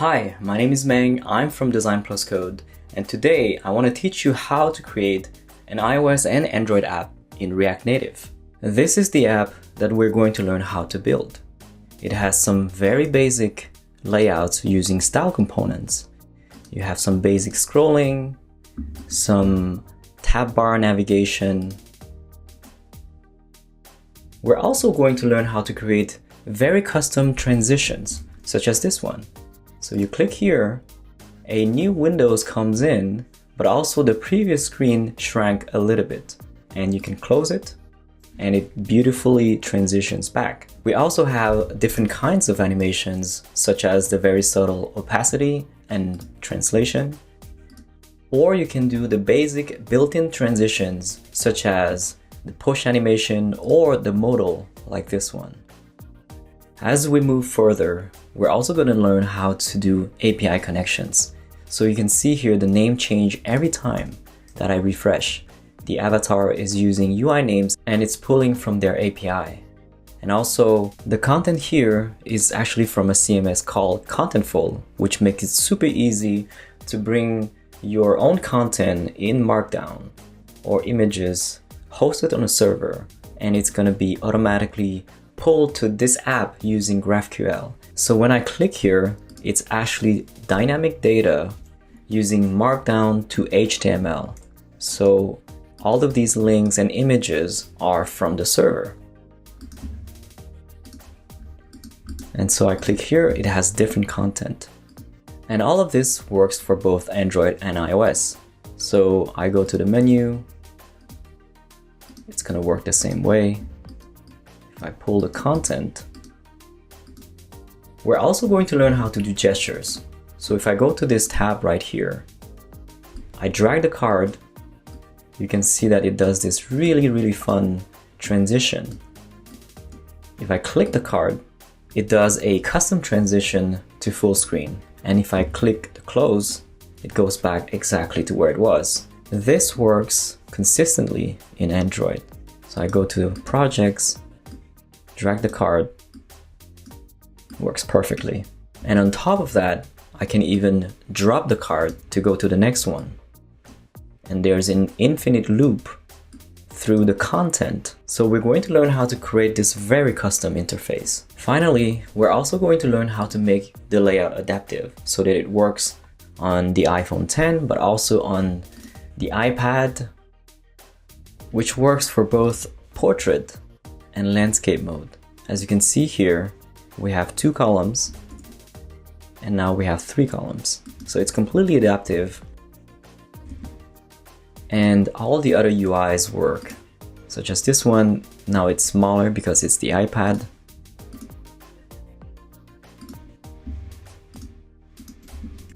Hi, my name is Meng, I'm from Design Plus Code, and today I want to teach you how to create an iOS and Android app in React Native. This is the app that we're going to learn how to build. It has some very basic layouts using style components. You have some basic scrolling, some tab bar navigation. We're also going to learn how to create very custom transitions, such as this one. So you click here, a new window comes in, but also the previous screen shrank a little bit. And you can close it, and it beautifully transitions back. We also have different kinds of animations, such as the very subtle opacity and translation. Or you can do the basic built-in transitions, such as the push animation or the modal, like this one. As we move further, we're also going to learn how to do API connections. So you can see here the name change every time that I refresh. The avatar is using UI names and it's pulling from their API. And also the content here is actually from a CMS called Contentful, which makes it super easy to bring your own content in Markdown or images hosted on a server, and it's going to be automatically pulled to this app using GraphQL. So when I click here, it's actually dynamic data using Markdown to HTML. So all of these links and images are from the server. And so I click here, it has different content. And all of this works for both Android and iOS. So I go to the menu, it's gonna work the same way. If I pull the content, we're also going to learn how to do gestures. So if I go to this tab right here, I drag the card, you can see that it does this really fun transition. If I click the card, it does a custom transition to full screen. And if I click the close, it goes back exactly to where it was. This works consistently in Android. So I go to projects, drag the card, works perfectly. And on top of that, I can even drop the card to go to the next one. And there's an infinite loop through the content. So we're going to learn how to create this very custom interface. Finally, we're also going to learn how to make the layout adaptive so that it works on the iPhone X, but also on the iPad, which works for both portrait and landscape mode. As you can see here, we have 2 columns and now we have 3 columns. So it's completely adaptive, and all the other UIs work, such as this one. Now it's smaller because it's the iPad.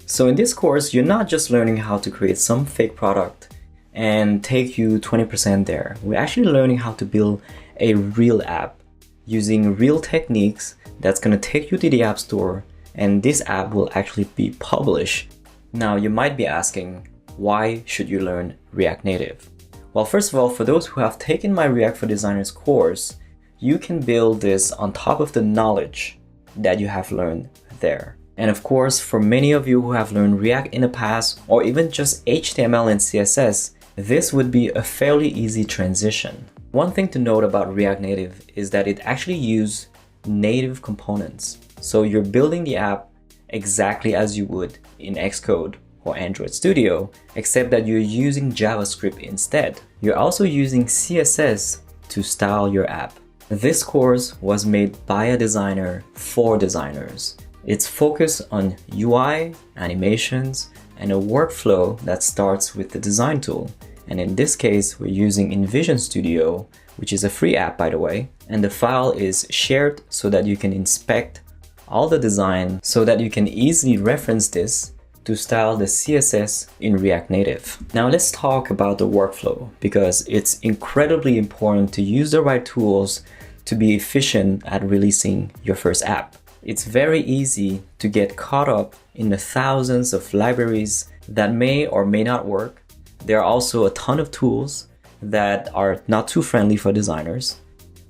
So in this course, you're not just learning how to create some fake product and take you 20% there. We're actually learning how to build a real app using real techniques that's going to take you to the App Store, and this app will actually be published. Now you might be asking, why should you learn React Native? Well, first of all, for those who have taken my React for Designers course, you can build this on top of the knowledge that you have learned there. And of course, for many of you who have learned React in the past, or even just HTML and CSS, this would be a fairly easy transition. One thing to note about React Native is that it actually uses native components. So you're building the app exactly as you would in Xcode or Android Studio, except that you're using JavaScript instead. You're also using CSS to style your app. This course was made by a designer for designers. It's focused on UI, animations, and a workflow that starts with the design tool. And in this case, we're using InVision Studio, which is a free app, by the way. And the file is shared so that you can inspect all the design, so that you can easily reference this to style the CSS in React Native. Now let's talk about the workflow, because it's incredibly important to use the right tools to be efficient at releasing your first app. It's very easy to get caught up in the thousands of libraries that may or may not work. There are also a ton of tools that are not too friendly for designers.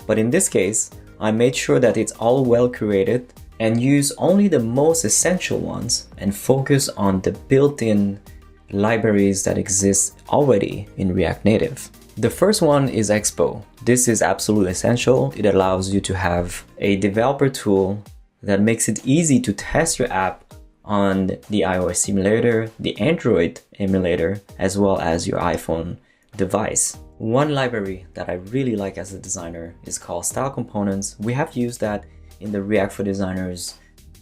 But in this case, I made sure that it's all well curated and use only the most essential ones and focus on the built-in libraries that exist already in React Native. The first one is Expo. This is absolutely essential. It allows you to have a developer tool that makes it easy to test your app on the iOS emulator, the Android emulator, as well as your iPhone device. One library that I really like as a designer is called Style Components. We have used that in the React for Designers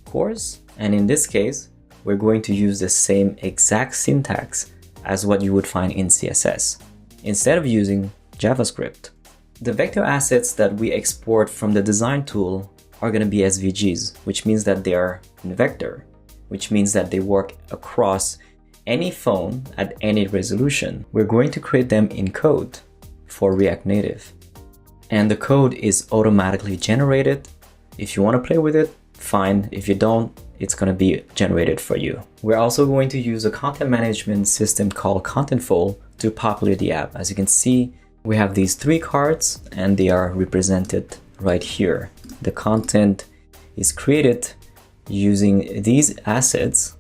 course, and in this case, we're going to use the same exact syntax as what you would find in CSS, instead of using JavaScript. The vector assets that we export from the design tool are going to be SVGs, which means that they are in vector, which means that they work across any phone at any resolution. We're going to create them in code for React Native. And the code is automatically generated. If you want to play with it, fine. If you don't, it's going to be generated for you. We're also going to use a content management system called Contentful to populate the app. As you can see, we have these 3 cards and they are represented right here. The content is created using these assets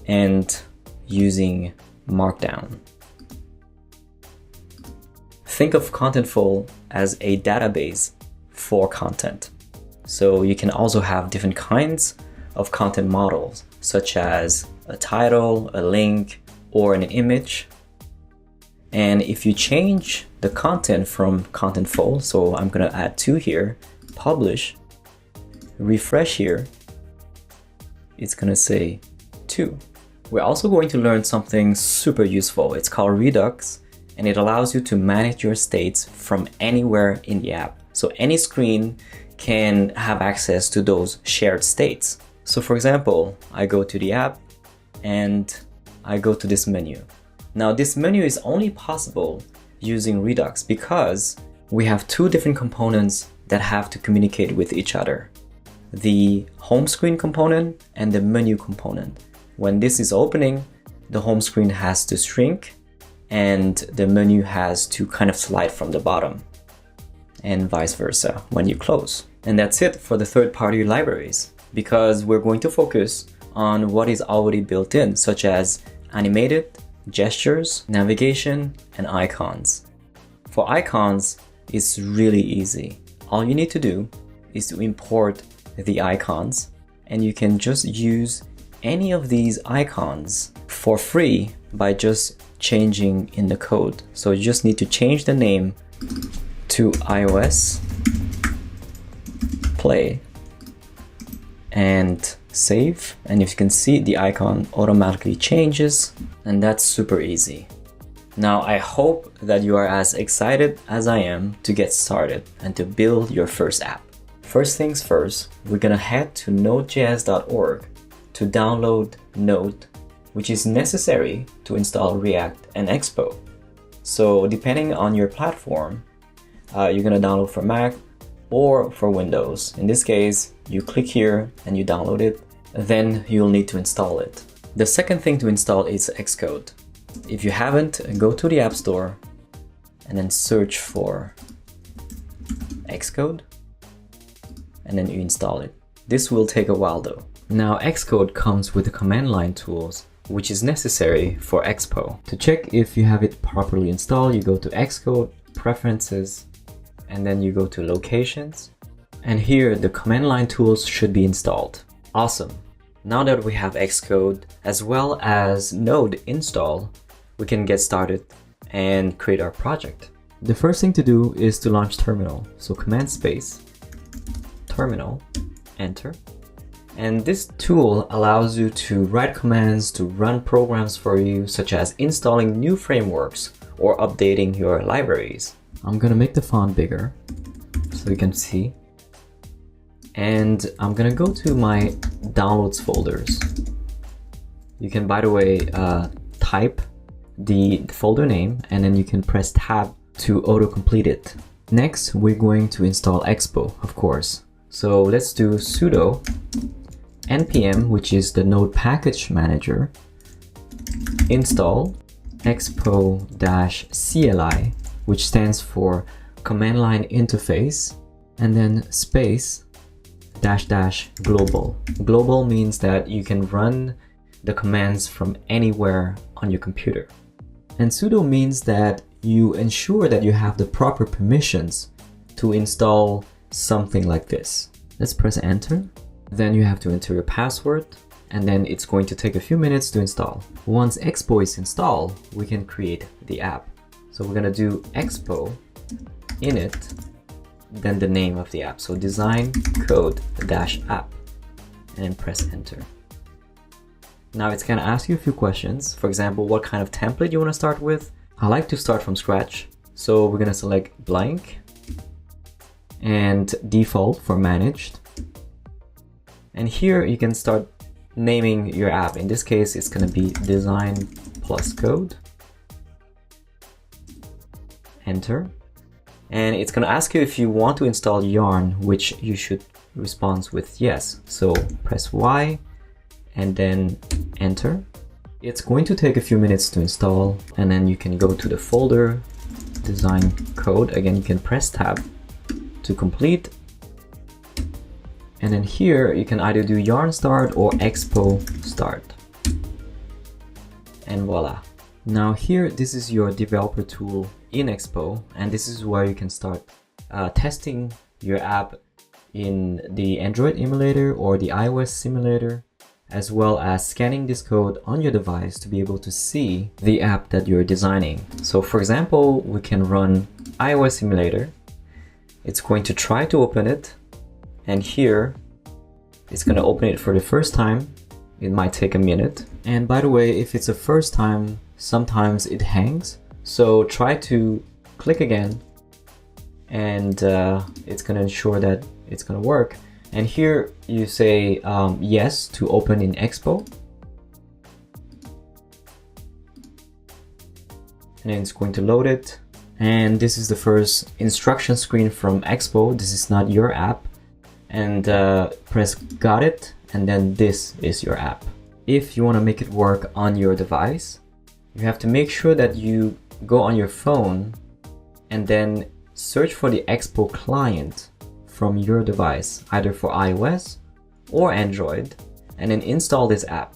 and using Markdown. Think of Contentful as a database for content. So you can also have different kinds of content models, such as a title, a link, or an image. And if you change the content from Contentful, so I'm gonna add 2 here, publish, refresh here, it's gonna say 2. We're also going to learn something super useful. It's called Redux, and it allows you to manage your states from anywhere in the app. So any screen can have access to those shared states. So for example, I go to the app and I go to this menu. Now this menu is only possible using Redux because we have 2 different components that have to communicate with each other. The home screen component and the menu component. When this is opening, the home screen has to shrink and the menu has to kind of slide from the bottom, and vice versa when you close. And that's it for the third-party libraries, because we're going to focus on what is already built in, such as animated, gestures, navigation, and icons. For icons, it's really easy. All you need to do is to import the icons, and you can just use any of these icons for free by just changing in the code. So you just need to change the name to iOS Play and save, and if you can see, the icon automatically changes, and that's super easy. Now I hope that you are as excited as I am to get started and to build your first app. First things first, we're gonna head to nodejs.org to download Node, which is necessary to install React and Expo. So depending on your platform, you're gonna download for Mac or for Windows. In this case, you click here and you download it, then you'll need to install it. The second thing to install is Xcode. If you haven't, go to the App Store and then search for Xcode, and then you install it. This will take a while though. Now Xcode comes with the command line tools, which is necessary for Expo. To check if you have it properly installed, you go to Xcode, Preferences, and then you go to Locations. And here the command line tools should be installed. Awesome. Now that we have Xcode as well as Node installed, we can get started and create our project. The first thing to do is to launch terminal. So command space, terminal, enter. And this tool allows you to write commands to run programs for you, such as installing new frameworks or updating your libraries. I'm gonna make the font bigger so you can see. And I'm gonna go to my downloads folders. You can, by the way, type the folder name and then you can press tab to autocomplete it. Next, we're going to install Expo, of course. So let's do sudo npm, which is the node package manager, install expo-cli, which stands for command line interface, and then space --global. Global means that you can run the commands from anywhere on your computer. And sudo means that you ensure that you have the proper permissions to install something like this. Let's press enter. Then you have to enter your password, and then it's going to take a few minutes to install. Once Expo is installed, we can create the app. So we're gonna do expo init, then the name of the app. So design code -app, and then press enter. Now it's gonna ask you a few questions. For example, what kind of template you wanna start with. I like to start from scratch. So we're gonna select blank and default for managed. And here you can start naming your app. In this case, it's gonna be design plus code. Enter. And it's gonna ask you if you want to install Yarn, which you should respond with yes. So press Y and then enter. It's going to take a few minutes to install, and then you can go to the folder, design code. Again, you can press tab to complete. And then here you can either do Yarn start or Expo start. And voila. Now here, this is your developer tool in Expo, and this is where you can start testing your app in the Android emulator or the iOS simulator, as well as scanning this code on your device to be able to see the app that you're designing. So for example, we can run iOS simulator. It's going to try to open it, and here it's going to open it for the first time. It might take a minute. And by the way, if it's a first time, sometimes it hangs. So try to click again, and it's going to ensure that it's going to work. And here you say yes to open in Expo. And then it's going to load it. And this is the first instruction screen from Expo. This is not your app. And press got it. And then this is your app. If you want to make it work on your device, you have to make sure that you go on your phone and then search for the Expo client from your device, either for iOS or Android, and then install this app.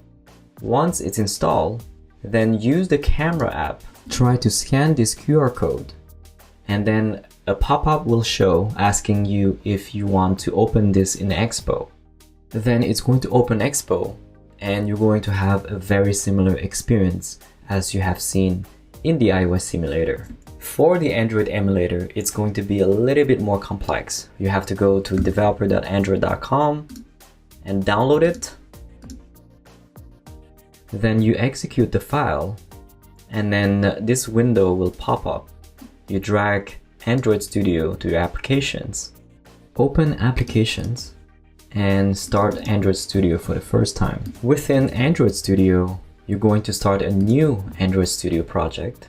Once it's installed, then use the camera app. Try to scan this QR code, and then a pop-up will show asking you if you want to open this in Expo. Then it's going to open Expo, and you're going to have a very similar experience as you have seen in the iOS simulator. For the Android emulator, it's going to be a little bit more complex. You have to go to developer.android.com and download it. Then you execute the file, and then this window will pop up. You drag Android Studio to your applications. Open Applications and start Android Studio for the first time. Within Android Studio, you're going to start a new Android Studio project.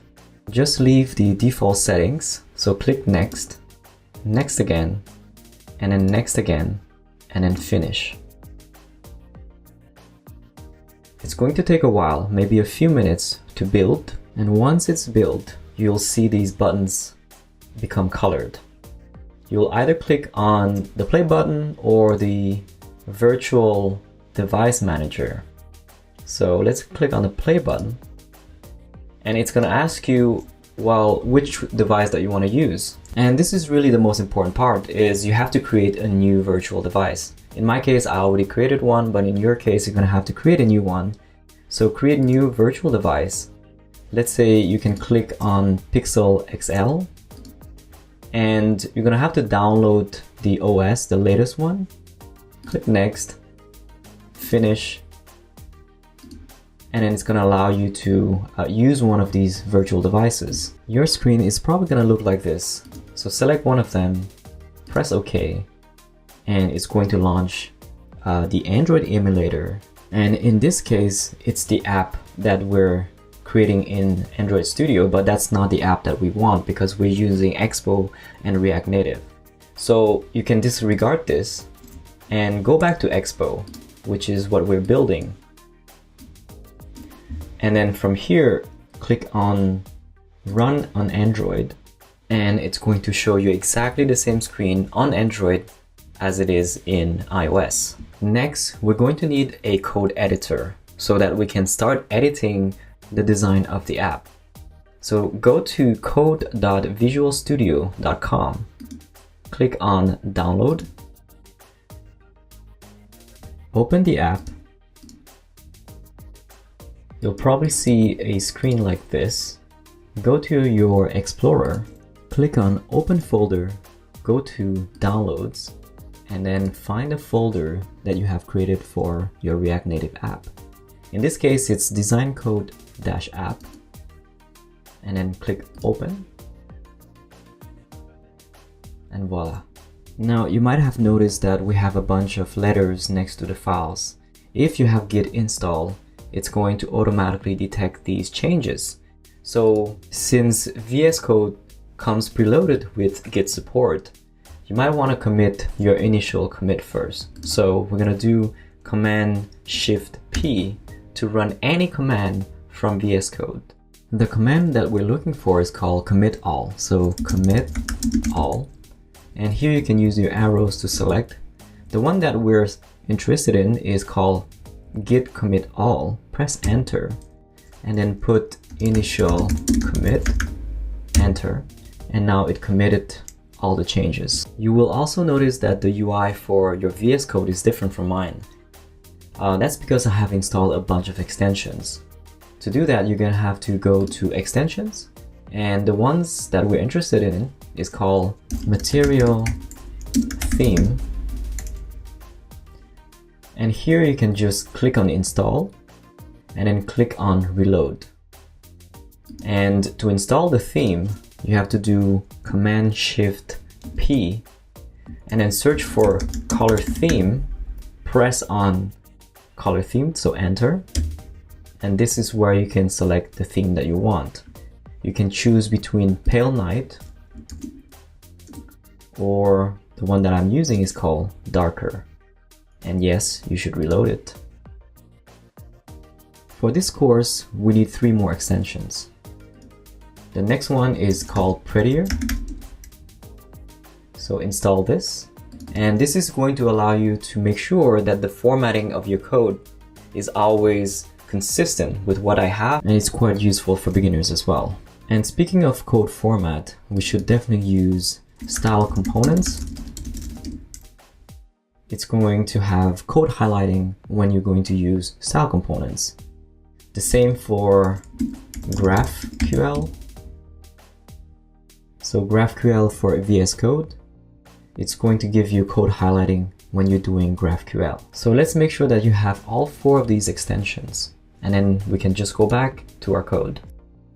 Just leave the default settings, so click next, next again, and then next again, and then finish. It's going to take a while, maybe a few minutes to build, and once it's built, you'll see these buttons become colored. You'll either click on the play button or the virtual device manager. So let's click on the play button, and it's going to ask you, well, which device that you want to use. And this is really the most important part, is you have to create a new virtual device. In my case, I already created one, but in your case, you're going to have to create a new one. So create a new virtual device. Let's say you can click on Pixel XL, and you're going to have to download the OS, the latest one. Click next, finish, and then it's going to allow you to use one of these virtual devices. Your screen is probably going to look like this. So select one of them, press OK, and it's going to launch the Android emulator. And in this case, it's the app that we're creating in Android Studio, but that's not the app that we want because we're using Expo and React Native. So you can disregard this and go back to Expo, which is what we're building. And then from here, click on Run on Android, and it's going to show you exactly the same screen on Android as it is in iOS. Next, we're going to need a code editor so that we can start editing the design of the app. So go to code.visualstudio.com, click on download, open the app. You'll probably see a screen like this. Go to your Explorer, click on open folder, go to downloads, and then find a folder that you have created for your React Native app. In this case, it's designcode-app, and then click open, and voila. Now you might have noticed that we have a bunch of letters next to the files. If you have git installed, it's going to automatically detect these changes. So since VS Code comes preloaded with git support, you might want to commit your initial commit first. So we're going to do Command-Shift-P to run any command from VS Code. The command that we're looking for is called commit all. So commit all. And here you can use your arrows to select. The one that we're interested in is called git commit all. Press enter and then put initial commit, enter, and now it committed all the changes. You will also notice that the UI for your VS Code is different from mine. That's because I have installed a bunch of extensions. To do that, you're gonna have to go to extensions, and the ones that we're interested in is called material theme. And here you can just click on install and then click on reload. And to install the theme, you have to do Command-Shift-P and then search for color theme, press on color theme, so enter. And this is where you can select the theme that you want. You can choose between Pale Night, or the one that I'm using is called Darker. And yes, you should reload it. For this course, we need 3 more extensions. The next one is called Prettier. So install this. And this is going to allow you to make sure that the formatting of your code is always consistent with what I have, and it's quite useful for beginners as well. And speaking of code format, we should definitely use style components. It's going to have code highlighting when you're going to use style components. The same for GraphQL. So GraphQL for VS Code, it's going to give you code highlighting when you're doing GraphQL. So let's make sure that you have all 4 of these extensions, and then we can just go back to our code.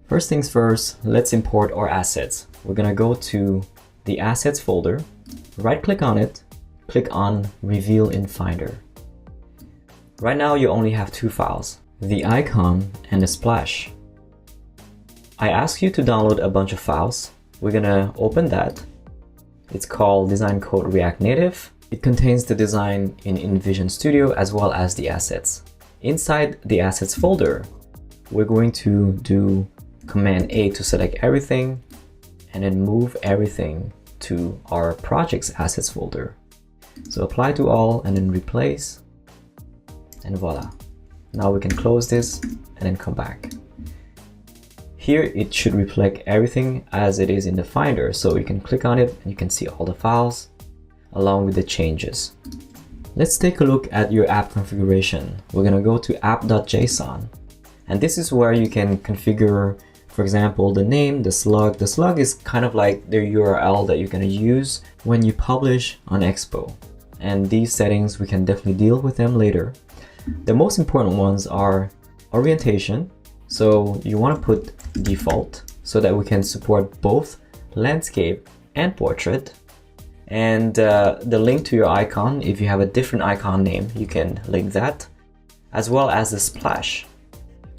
First things first, let's import our assets. We're gonna go to the assets folder, right click on it, click on reveal in Finder. Right now you only have 2 files, the icon and the splash. I asked you to download a bunch of files. We're gonna open that. It's called Design Code React Native. It contains the design in InVision Studio as well as the assets. Inside the assets folder, we're going to do Command A to select everything and then move everything to our project's assets folder. So apply to all and then replace, and voila. Now we can close this and then come back. Here it should reflect everything as it is in the Finder, so you can click on it and you can see all the files along with the changes. Let's take a look at your app configuration. We're gonna go to app.json, and this is where you can configure, for example, the name, the slug. The slug is kind of like the URL that you're gonna use when you publish on Expo. And these settings, we can definitely deal with them later. The most important ones are orientation. So you want to put default so that we can support both landscape and portrait. And the link to your icon, if you have a different icon name, you can link that, as well as the splash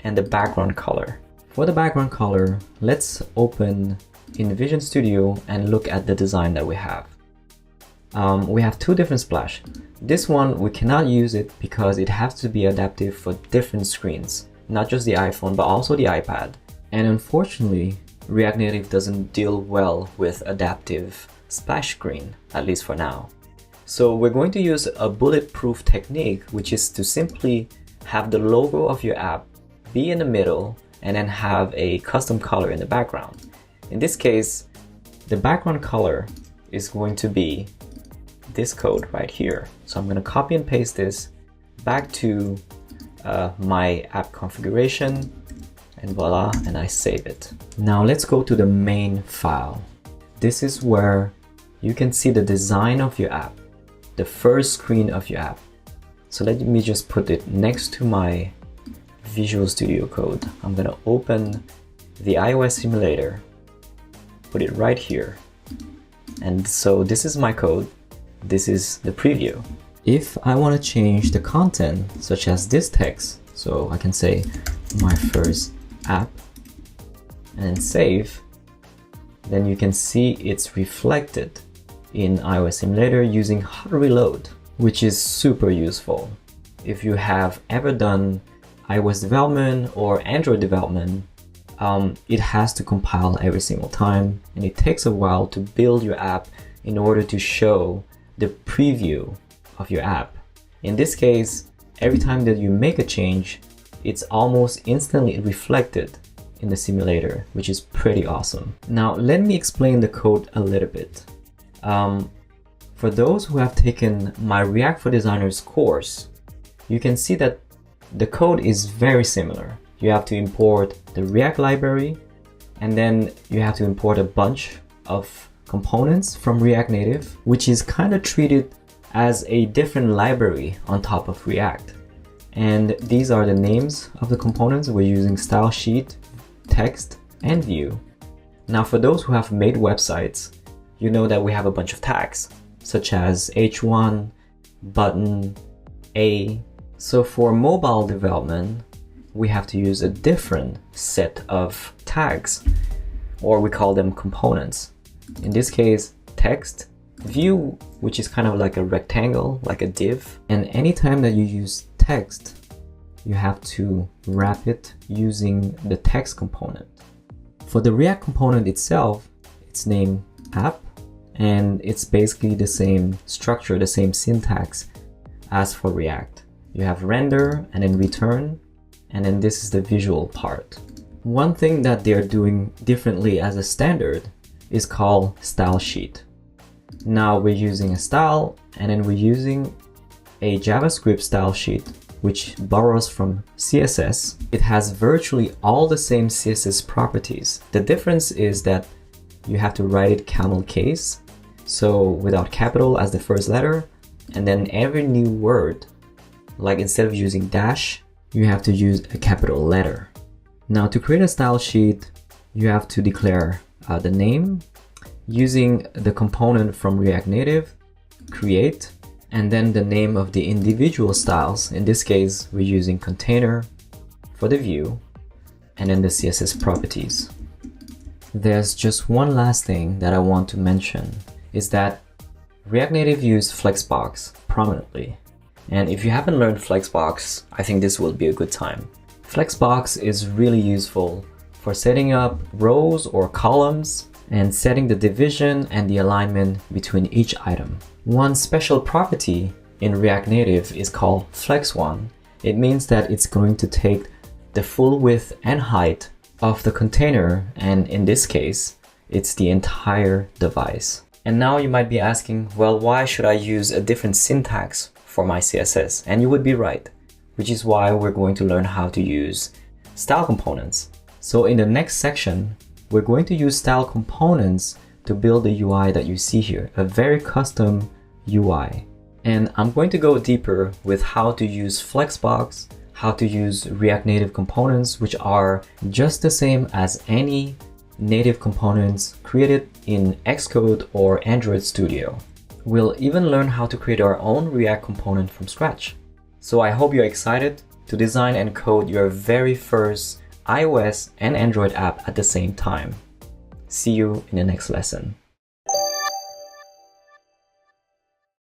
and the background color. For the background color, let's open InVision Studio and look at the design that we have. We have 2 different splash. This one, we cannot use it because it has to be adaptive for different screens, not just the iPhone, but also the iPad. And unfortunately, React Native doesn't deal well with adaptive splash screen, at least for now. So we're going to use a bulletproof technique, which is to simply have the logo of your app be in the middle and then have a custom color in the background. In this case, the background color is going to be this code right here. So I'm going to copy and paste this back to my app configuration, and voila, and I save it. Now let's go to the main file. This is where you can see the design of your app, the first screen of your app. So let me just put it next to my Visual Studio Code. I'm gonna open the iOS simulator, put it right here. And so this is my code. This is the preview. If I want to change the content, such as this text, so I can say my first app and save, then you can see it's reflected in iOS simulator using hot reload, which is super useful. If you have ever done iOS development or Android development, it has to compile every single time, and it takes a while to build your app in order to show the preview of your app. In this case, every time that you make a change, it's almost instantly reflected in the simulator, which is pretty awesome. Now, let me explain the code a little bit. For those who have taken my React for Designers course, you can see that the code is very similar. You have to import the React library, and then you have to import a bunch of components from React Native, which is kind of treated as a different library on top of React. And these are the names of the components. We're using style sheet, text, and view. Now, for those who have made websites, you know that we have a bunch of tags, such as h1, button, a. So for mobile development, we have to use a different set of tags, or we call them components. In this case, text, view, which is kind of like a rectangle, like a div. And anytime that you use text, you have to wrap it using the text component. For the React component itself, it's named app, and it's basically the same structure, the same syntax as for React. You have render and then return, and then this is the visual part. One thing that they're doing differently as a standard is called style sheet. Now we're using a style, and then we're using a JavaScript style sheet, which borrows from CSS. It has virtually all the same CSS properties. The difference is that you have to write it camel case, so without capital as the first letter, and then every new word, like instead of using dash, you have to use a capital letter. Now to create a style sheet, you have to declare the name using the component from React Native, create, and then the name of the individual styles. In this case, we're using container for the view, and then the CSS properties. There's just one last thing that I want to mention, is that React Native use Flexbox prominently. And if you haven't learned Flexbox, I think this will be a good time. Flexbox is really useful for setting up rows or columns and setting the division and the alignment between each item. One special property in React Native is called Flex1. It means that it's going to take the full width and height of the container, and in this case, it's the entire device. And now you might be asking, well, why should I use a different syntax for my CSS? And you would be right, which is why we're going to learn how to use style components. So in the next section, we're going to use style components to build the UI that you see here, a very custom UI. And I'm going to go deeper with how to use Flexbox, how to use React Native components, which are just the same as any native components created in Xcode or Android Studio. We'll even learn how to create our own React component from scratch. So I hope you're excited to design and code your very first iOS and Android app at the same time. See you in the next lesson.